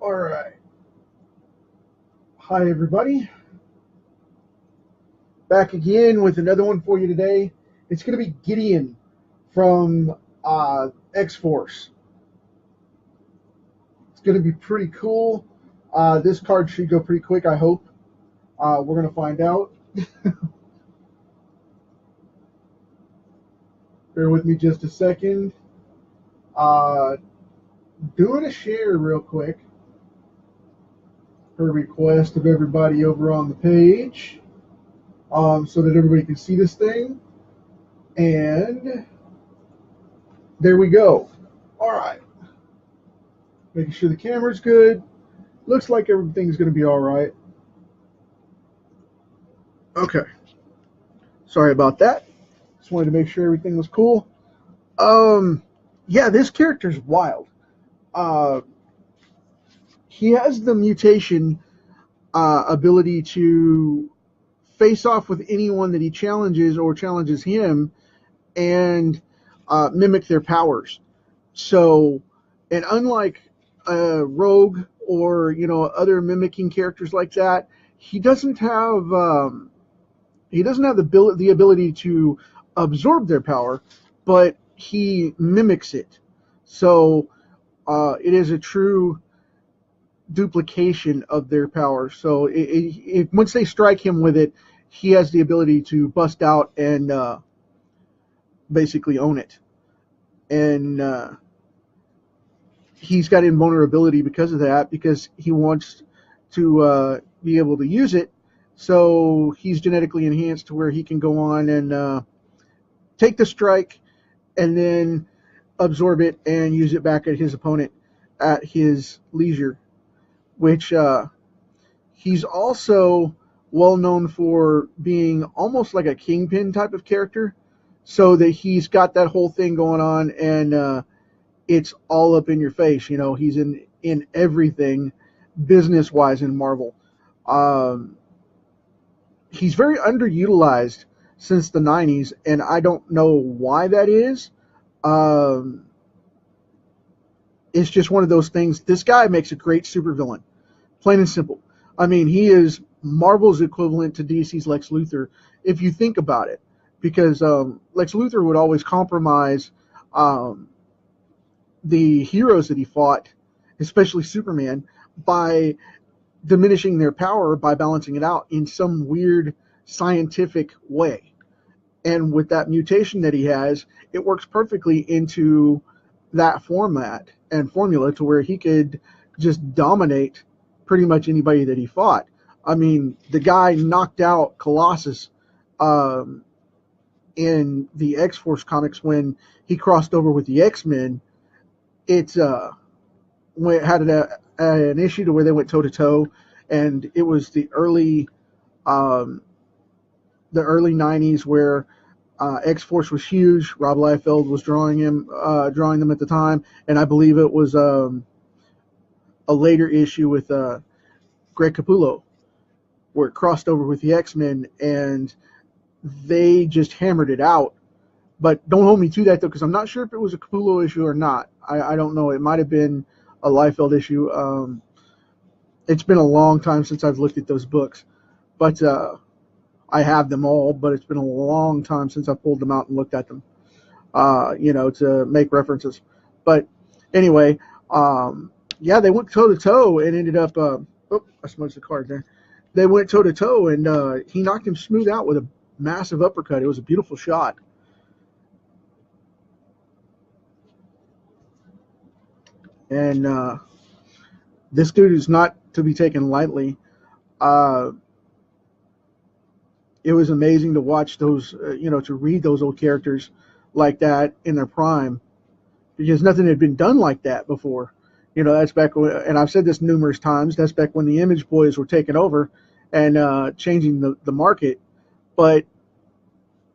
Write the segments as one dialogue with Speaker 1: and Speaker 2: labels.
Speaker 1: All right. Hi, everybody. Back again with another one for you today. It's going to be Gideon from X Force. It's going to be pretty cool. This card should go pretty quick, I hope. We're going to find out. Bear with me just a second. Uh, Doing a share real quick. Per request of everybody over on the page. So that everybody can see this thing. And there we go. All right. Making sure the camera's good. Looks like everything's going to be all right. Okay. Sorry about that. Just wanted to make sure everything was cool. Yeah, this character's wild. Uh, he has the mutation ability to face off with anyone that he challenges or challenges him and mimic their powers. So, and unlike Rogue or other mimicking characters like that, he doesn't have the ability to absorb their power, but he mimics it. So it is a true duplication of their power. So once they strike him with it, he has the ability to bust out and basically own it. And he's got invulnerability because of that, because he wants to be able to use it. So he's genetically enhanced to where he can go on and take the strike and then absorb it and use it back at his opponent at his leisure, which he's also well known for being almost like a kingpin type of character, so that he's got that whole thing going on, and it's all up in your face. He's in everything business wise in Marvel. He's very underutilized since the 90s, and I don't know why that is. It's just one of those things. This guy makes a great supervillain, plain and simple. I mean, he is Marvel's equivalent to DC's Lex Luthor, if you think about it, because Lex Luthor would always compromise the heroes that he fought, especially Superman, by diminishing their power by balancing it out in some weird scientific way. And with that mutation that he has, it works perfectly into that format and formula to where he could just dominate pretty much anybody that he fought. I mean, the guy knocked out Colossus in the X-Force comics when he crossed over with the X-Men. It had an issue to where they went toe-to-toe, and it was the early 90s where X-Force was huge. Rob Liefeld was drawing them at the time, and I believe it was a later issue with Greg Capullo where it crossed over with the X-Men, and they just hammered it out. But don't hold me to that, though, because I'm not sure if it was a Capullo issue or not. I don't know. It might have been a Liefeld issue. It's been a long time since I've looked at those books, but I have them all, but it's been a long time since I pulled them out and looked at them, to make references. But anyway, yeah, they went toe-to-toe and ended up, I smudged the card there. They went toe-to-toe, and he knocked him smooth out with a massive uppercut. It was a beautiful shot. And this dude is not to be taken lightly. It was amazing to watch those, to read those old characters like that in their prime, because nothing had been done like that before. That's back when, and I've said this numerous times, that's back when the Image Boys were taking over and changing the market. But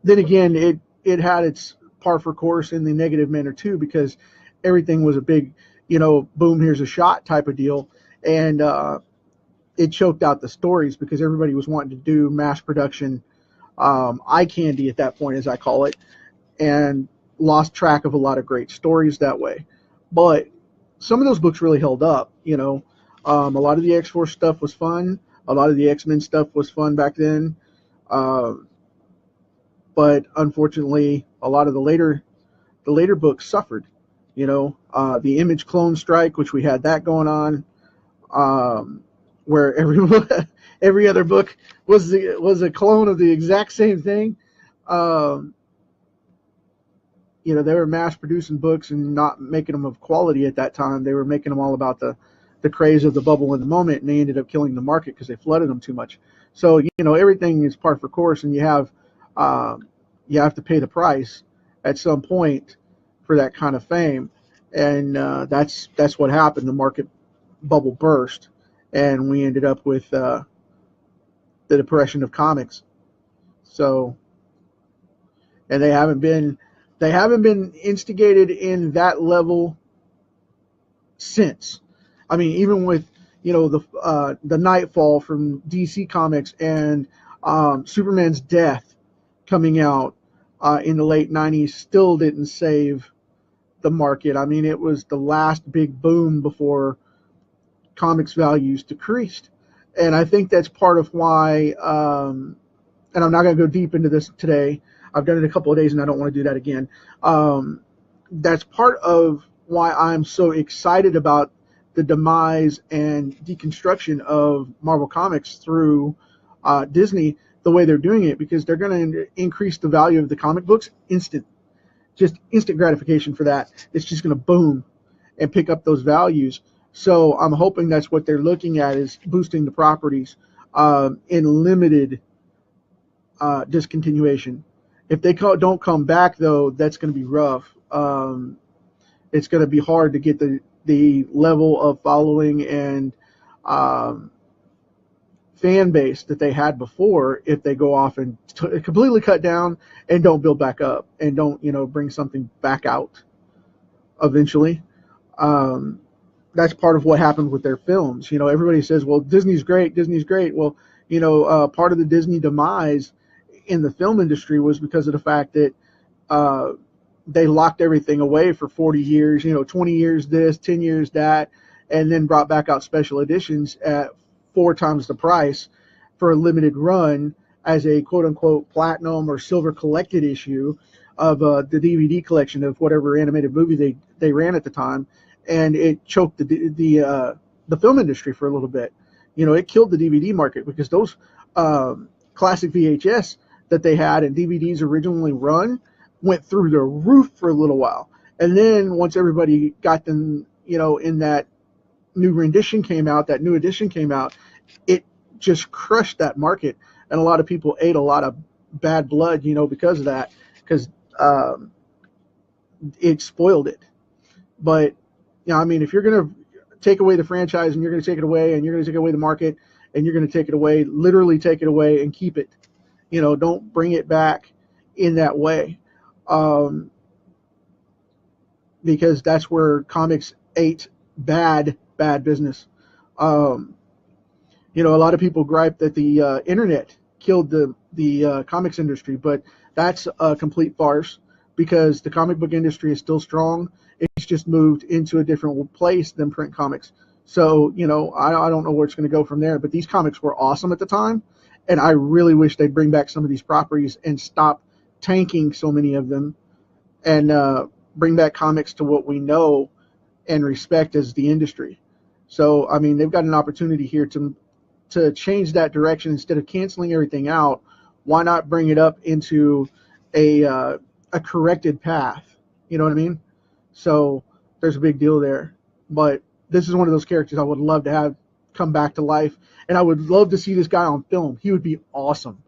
Speaker 1: then again, it had its par for course in the negative manner too, because everything was a big, boom, here's a shot type of deal. And it choked out the stories because everybody was wanting to do mass production eye candy at that point, as I call it, and lost track of a lot of great stories that way. But some of those books really held up. A lot of the X-Force stuff was fun. A lot of the X-Men stuff was fun back then. Uh, but unfortunately, a lot of the later books suffered. The Image clone strike, which we had that going on, where every other book was a clone of the exact same thing. Um, they were mass producing books and not making them of quality at that time. They were making them all about the craze of the bubble in the moment, and they ended up killing the market because they flooded them too much. So everything is par for course, and you have to pay the price at some point for that kind of fame, and that's what happened. The market bubble burst, and we ended up with the depression of comics. So, and they haven't been instigated in that level since. I mean, even with the Nightfall from DC Comics and Superman's death coming out in the late '90s, still didn't save the market. I mean, it was the last big boom before comics values decreased, and I think that's part of why. And I'm not going to go deep into this today. I've done it a couple of days, and I don't want to do that again. That's part of why I'm so excited about the demise and deconstruction of Marvel Comics through Disney, the way they're doing it, because they're going to increase the value of the comic books instant gratification for that. It's just going to boom and pick up those values. So I'm hoping that's what they're looking at, is boosting the properties in limited discontinuation. If they don't come back, though, that's going to be rough. It's going to be hard to get the level of following and fan base that they had before if they go off and completely cut down and don't build back up and don't bring something back out eventually. That's part of what happened with their films. Everybody says, well, Disney's great. Well, part of the Disney demise in the film industry was because of the fact that they locked everything away for 40 years, 20 years this, 10 years that, and then brought back out special editions at 4 times the price for a limited run as a quote-unquote platinum or silver collected issue of the DVD collection of whatever animated movie they ran at the time, and it choked the film industry for a little bit. It killed the DVD market because those classic VHS that they had and DVDs originally run went through the roof for a little while. And then once everybody got them, in that new edition came out, it just crushed that market. And a lot of people ate a lot of bad blood, because of that, because it spoiled it. But, I mean, if you're going to take away the franchise and you're going to take it away and you're going to take away the market and you're going to take it away, literally take it away and keep it. Don't bring it back in that way, because that's where comics ate bad business. A lot of people gripe that the internet killed the comics industry, but that's a complete farce, because the comic book industry is still strong. It's just moved into a different place than print comics. So, I don't know where it's going to go from there, but these comics were awesome at the time. And I really wish they'd bring back some of these properties and stop tanking so many of them, and bring back comics to what we know and respect as the industry. So, I mean, they've got an opportunity here to change that direction. Instead of canceling everything out, why not bring it up into a corrected path? You know what I mean? So there's a big deal there. But this is one of those characters I would love to have come back to life, and I would love to see this guy on film. He would be awesome.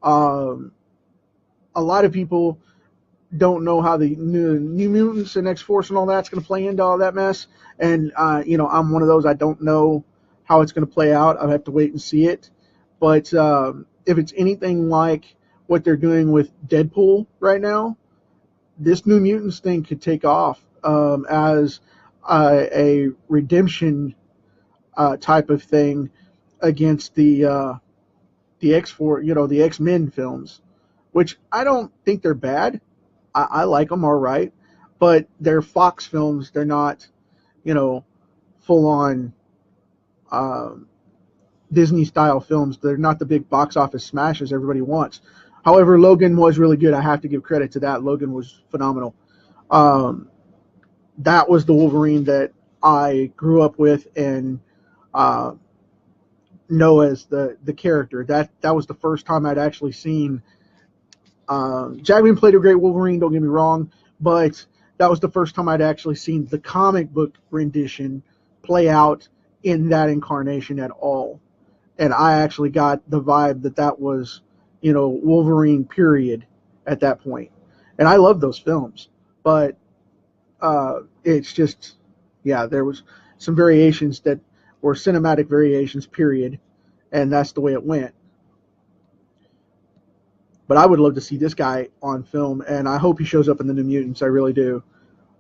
Speaker 1: A lot of people don't know how the New Mutants and X-Force and all that's going to play into all that mess, and I'm one of those. I don't know how it's going to play out. I'll have to wait and see it. But if it's anything like what they're doing with Deadpool right now, this New Mutants thing could take off as a redemption type of thing against the X-Force, the X-Men films, which I don't think they're bad. I like them all right, but they're Fox films. They're not, full on Disney style films. They're not the big box office smashes everybody wants. However, Logan was really good. I have to give credit to that. Logan was phenomenal. Um, that was the Wolverine that I grew up with and uh, know as the character. That was the first time I'd actually seen. Jackman played a great Wolverine. Don't get me wrong, but that was the first time I'd actually seen the comic book rendition play out in that incarnation at all. And I actually got the vibe that was, Wolverine period at that point. And I love those films, but it's just, yeah, there was some variations that were cinematic variations period, and that's the way it went. But I would love to see this guy on film, and I hope he shows up in the New Mutants. I really do.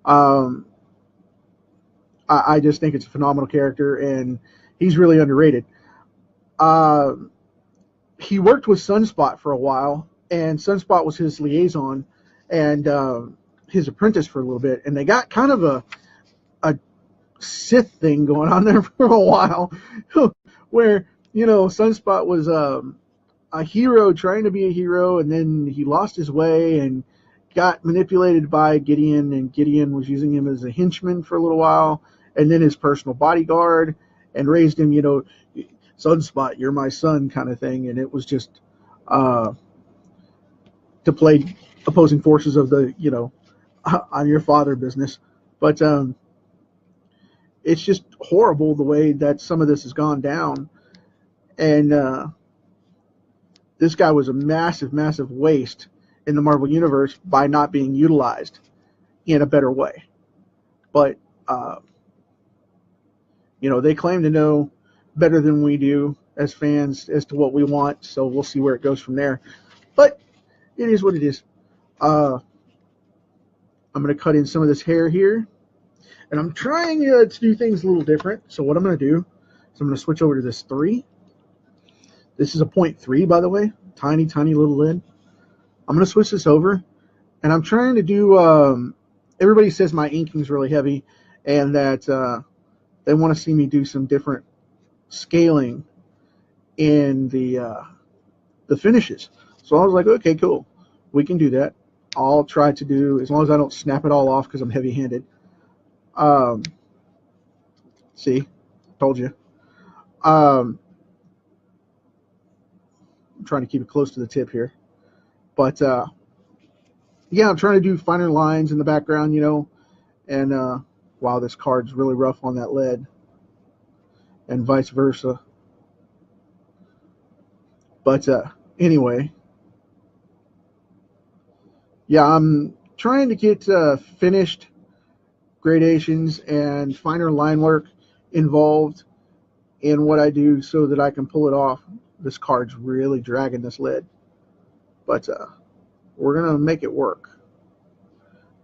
Speaker 1: Um, I just think it's a phenomenal character, and he's really underrated. Uh, he worked with Sunspot for a while, and Sunspot was his liaison and his apprentice for a little bit, and they got kind of a Sith thing going on there for a while, where Sunspot was a hero trying to be a hero, and then he lost his way and got manipulated by Gideon, and Gideon was using him as a henchman for a little while, and then his personal bodyguard, and raised him, Sunspot, you're my son kind of thing, and it was just to play opposing forces of the, I'm your father business. But it's just horrible the way that some of this has gone down, and this guy was a massive, massive waste in the Marvel Universe by not being utilized in a better way. But, they claim to know better than we do as fans as to what we want, so we'll see where it goes from there. But it is what it is. I'm going to cut in some of this hair here, and I'm trying to do things a little different. So what I'm going to do is I'm going to switch over to this 3. This is a 0.3, by the way. Tiny, tiny little lid. I'm going to switch this over, and I'm trying to do, everybody says my inking's really heavy, and that they want to see me do some different scaling in the finishes. So I was like, okay, cool. We can do that. I'll try to do, as long as I don't snap it all off because I'm heavy-handed. See? Told you. I'm trying to keep it close to the tip here. But, yeah, I'm trying to do finer lines in the background, and, wow, this card's really rough on that lead, and vice versa. But, anyway, yeah, I'm trying to get finished gradations and finer line work involved in what I do so that I can pull it off. This card's really dragging this lid, but we're going to make it work.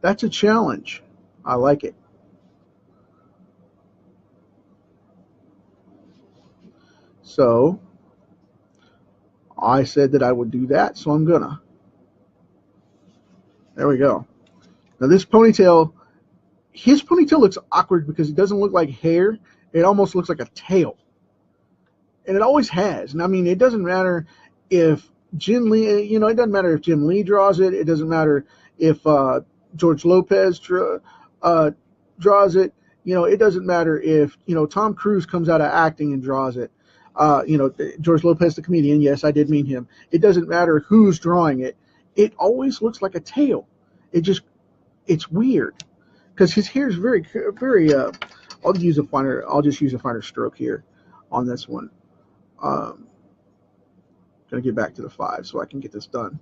Speaker 1: That's a challenge. I like it. So I said that I would do that, so I'm gonna. There we go. Now this ponytail, his ponytail looks awkward because it doesn't look like hair. It almost looks like a tail. And it always has. And I mean, it doesn't matter if Jim Lee, it doesn't matter if Jim Lee draws it. It doesn't matter if George Lopez draws it. It doesn't matter if, Tom Cruise comes out of acting and draws it. George Lopez, the comedian, yes, I did mean him. It doesn't matter who's drawing it. It always looks like a tail. It's weird because his hair is very, very, I'll just use a finer stroke here on this one. Gonna get back to the 5 so I can get this done.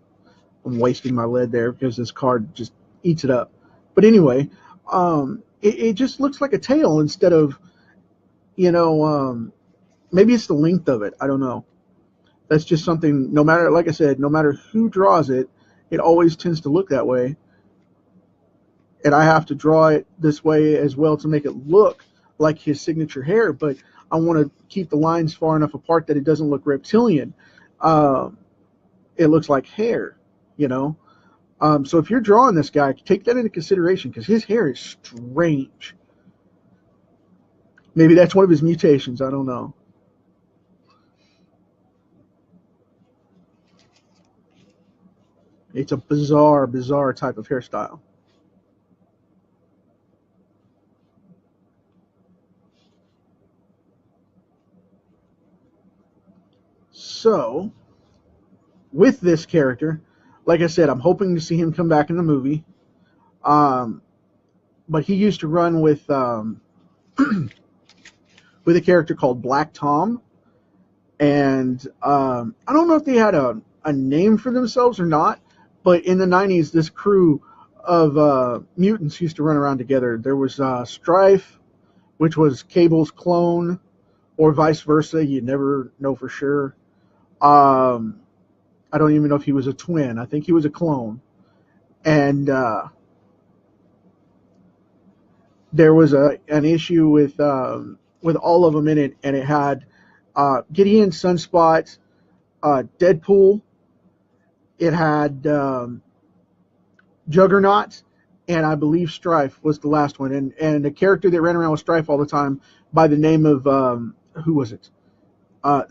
Speaker 1: I'm wasting my lead there because this card just eats it up. But anyway, it just looks like a tail instead of, maybe it's the length of it. I don't know. That's just something, no matter, like I said, no matter who draws it, it always tends to look that way. And I have to draw it this way as well to make it look like his signature hair, but I want to keep the lines far enough apart that it doesn't look reptilian. It looks like hair, So if you're drawing this guy, take that into consideration because his hair is strange. Maybe that's one of his mutations. I don't know. It's a bizarre, bizarre type of hairstyle. So, with this character, like I said, I'm hoping to see him come back in the movie. Um, but he used to run with a character called Black Tom, and I don't know if they had a name for themselves or not. But in the '90s, this crew of mutants used to run around together. There was Strife, which was Cable's clone, or vice versa. You never know for sure. Um, I don't even know if he was a twin. I think he was a clone. And there was an issue with all of them in it, and it had Gideon, Sunspot, Deadpool. It had Juggernaut, and I believe Strife was the last one. And a character that ran around with Strife all the time by the name of who was it?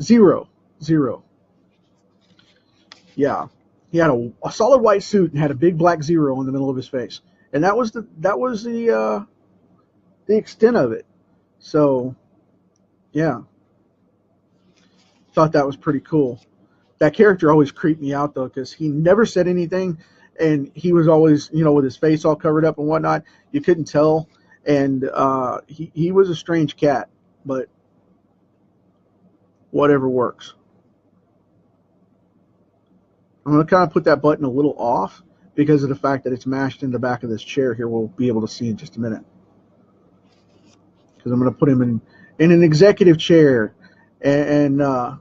Speaker 1: Zero. Zero. Yeah, he had a solid white suit and had a big black zero in the middle of his face, and that was the extent of it. So yeah, thought that was pretty cool. That character always creeped me out though, because he never said anything, and he was always, with his face all covered up and whatnot. You couldn't tell, and he was a strange cat, but whatever works. I'm going to kind of put that button a little off because of the fact that it's mashed in the back of this chair here. We'll be able to see in just a minute. Because I'm going to put him in an executive chair. And I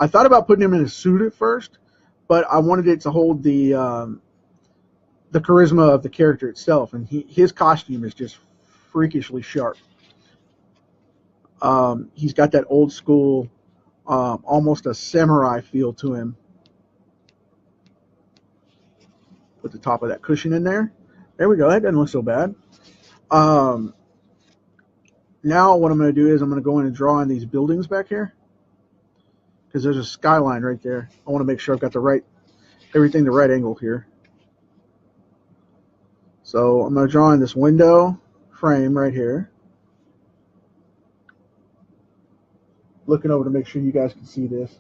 Speaker 1: thought about putting him in a suit at first, but I wanted it to hold the charisma of the character itself. And his costume is just freakishly sharp. He's got that old school, almost a samurai feel to him. Put the top of that cushion in there. There we go. That doesn't look so bad. Now what I'm going to do is I'm going to go in and draw in these buildings back here, because there's a skyline right there. I want to make sure I've got everything the right angle here. So I'm going to draw in this window frame right here. Looking over to make sure you guys can see this.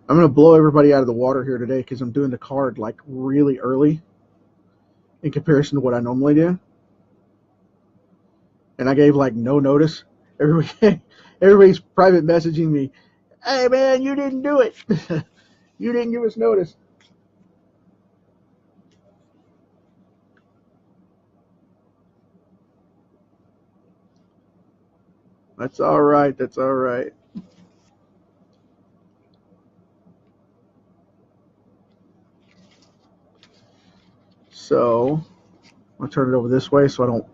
Speaker 1: I'm going to blow everybody out of the water here today because I'm doing the card like really early in comparison to what I normally do. And I gave like no notice. Everybody's private messaging me, "Hey man, you didn't do it. You didn't give us notice." That's all right. That's all right. So I'll turn it over this way so I don't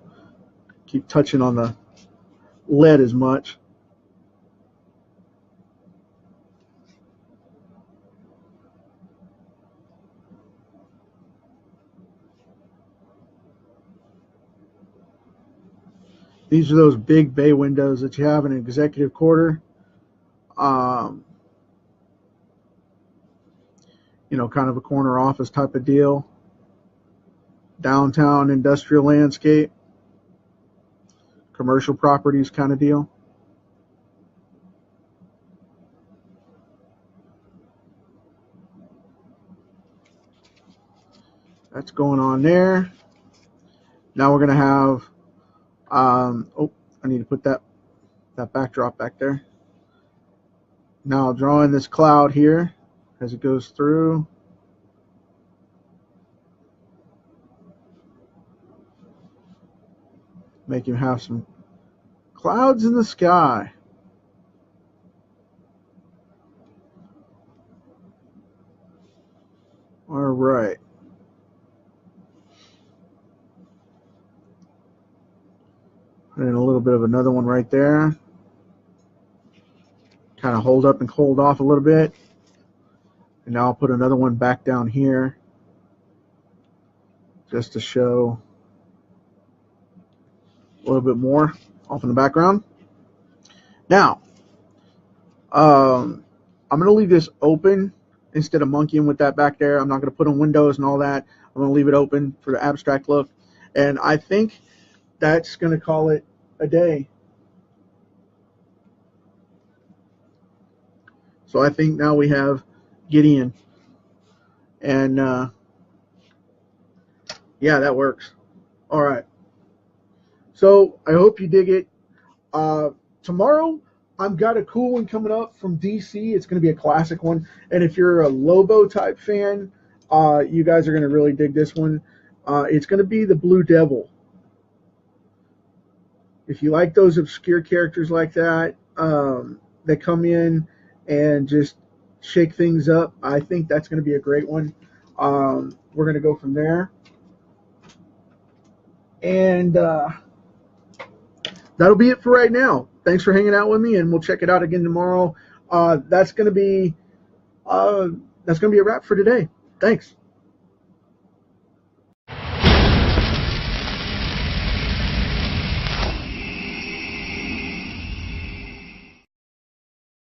Speaker 1: keep touching on the lead as much. These are those big bay windows that you have in an executive quarter. Kind of a corner office type of deal. Downtown industrial landscape. Commercial properties kind of deal. That's going on there. Now we're going to have, I need to put that backdrop back there. Now drawing this cloud here as it goes through. Make him have some clouds in the sky. All right. And a little bit of another one right there. Kind of hold up and hold off a little bit. And now I'll put another one back down here just to show a little bit more off in the background. Now, I'm going to leave this open instead of monkeying with that back there. I'm not going to put on windows and all that. I'm going to leave it open for the abstract look. And I think that's going to call it a day. So I think now we have Gideon. And yeah, that works. All right. So I hope you dig it. Tomorrow, I've got a cool one coming up from DC. It's going to be a classic one. And if you're a Lobo type fan, you guys are going to really dig this one. It's going to be the Blue Devil. If you like those obscure characters like that, that come in and just shake things up, I think that's going to be a great one. We're going to go from there. And that'll be it for right now. Thanks for hanging out with me, and we'll check it out again tomorrow. That's going to be a wrap for today. Thanks.